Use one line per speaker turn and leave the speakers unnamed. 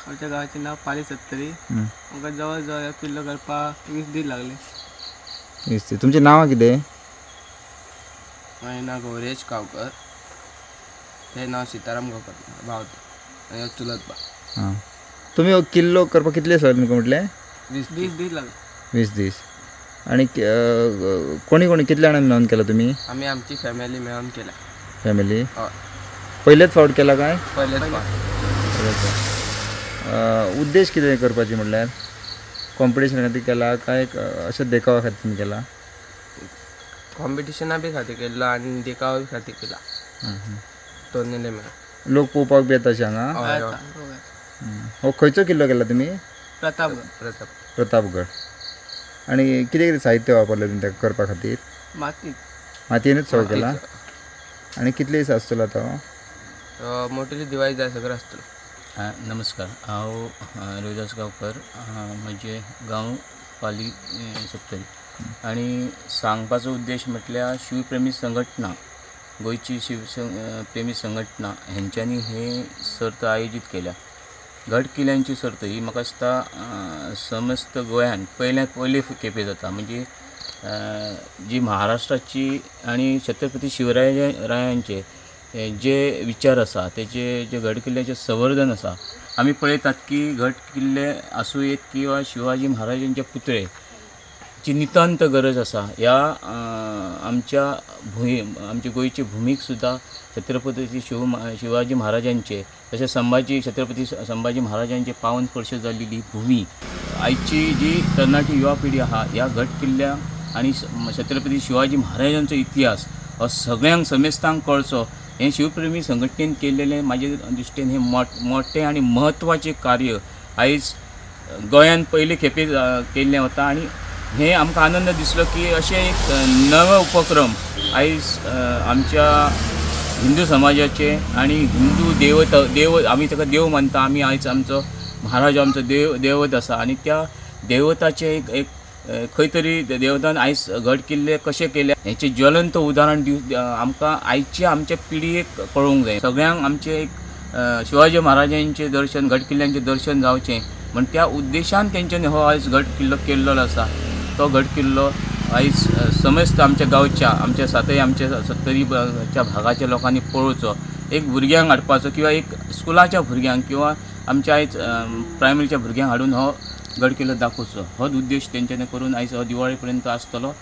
आमच्या गावाचे नाव पाली सत्तरी. आमकां जवळ जवळ किल्लो करपाक 20 दीस लागले.
तुमचे नाव कितें?
माझे नाव गौरेश गावकर. हे नाव सीताराम गावकर भाव आणि चुलत बा.
हां, तुम्ही हो किल्लो करपाक कितले दिस तुमकां म्हटले?
20 दीस लागले.
20 दीस. आणि कोणी कोणी कितले जाणां मेळून केला तुम्ही?
आम्ही आमची फॅमिली मेळून केला.
फॅमिली
हय,
पहिलेच फावट केला काय?
पहिलेच
उद्देश कितें करपाची म्हटल्यार कॉम्पिटिशना खातीर केला काय अशें देखावा खातीर तुमी केला?
कॉम्पिटिशना बी खातीर केल्लो आणि देखावा बी खातीर केला. दोन्हीले मेळून.
लोक पळोवपाक बी येता अशें हांगा?
हय, हय.
हो खंयचो किल्लो केला तुमी?
प्रतापगड.
प्रतापगड. आणि कितें कितें साहित्य वापरलें तुमी ताका करपा खातीर? मातयेनूच सगळो केला. आणि कितले दीस आसतलो तो?
मोठी दिवाळी जाय सगळं आसतलो.
नमस्कार, हांव रोहिदास गांवकर. म्हजें गांव पाली सत्तरी. आणि सांगपाचो उद्देश म्हटल्यार शिवप्रेमी संघटना, गोंयची प्रेमी संघटना हेंच्यांनी हे सर्त आयोजीत केल्या. गड किल्ल्यांची सर्त ही म्हाका दिसता समस्त गोंयान पयले खेपे जाता. म्हणजे जी महाराष्ट्राची आणि छत्रपती शिवरायांचे जे विचार आसा तेचे जे गड किल्ल्याचे संवर्धन आसा. आमी पळयतात की गड किल्ले आसूं येत किंवा शिवाजी महाराजांचे पुतळे ची नितांत गरज आसा. ह्या आमच्या गोंयचे भुमीक सुद्दां छत्रपती शिवाजी महाराजांचे तशेंच छत्रपती संभाजी महाराजांचे पावन स्पर्श जाल्लेली भूमी आयची जी तरणाटी युवा पिढी आहा ह्या गड किल्ल्या आणि छत्रपती शिवाजी महाराजांचो इतिहास हो सगळ्यांक समेस्तांक कळचो हें शिवप्रेमी संघटनेन केल्लेलें म्हाजे दृश्टीन हें मोठें आणि महत्वाचें कार्य आयज गोंयान पयले खेपे केल्लें वता. आणि हें आमकां आनंद दिसलो की अशें एक नवो उपक्रम आयज आमच्या हिंदू समाजाचे आणि हिंदू देव आमी ताका देव मानता. आमी आयज आमचो महाराज आमचो देवत आसा आणि त्या देवताचे एक खंय तरी देवतान आयज गड किल्ले कशे केले हेचे ज्वलंत उदाहरण आमकां आमच्या पिढयेक कळोवंक जाय. सगळ्यांक आमचे एक शिवाजी महाराजांचे दर्शन गड किल्ल्यांचें दर्शन जावचें म्हण त्या उद्देशान तेंच्यांनी हो आयज गड किल्लो केल्लो आसा. तो गड किल्लो आयज समस्त आमच्या गांवच्या आमच्या सत्तरीच्या भागाच्या लोकांनी पळोवचो. एक भुरग्यांक हाडपाचो किंवा एक स्कुलाच्या भुरग्यांक किंवा आमच्या आयज प्रायमरीच्या भुरग्यांक हाडून हो गड किल्लो दाखोवचो होच उद्देश तेंच्यांनी करून आयज हो दिवाळे पर्यंत आसतलो.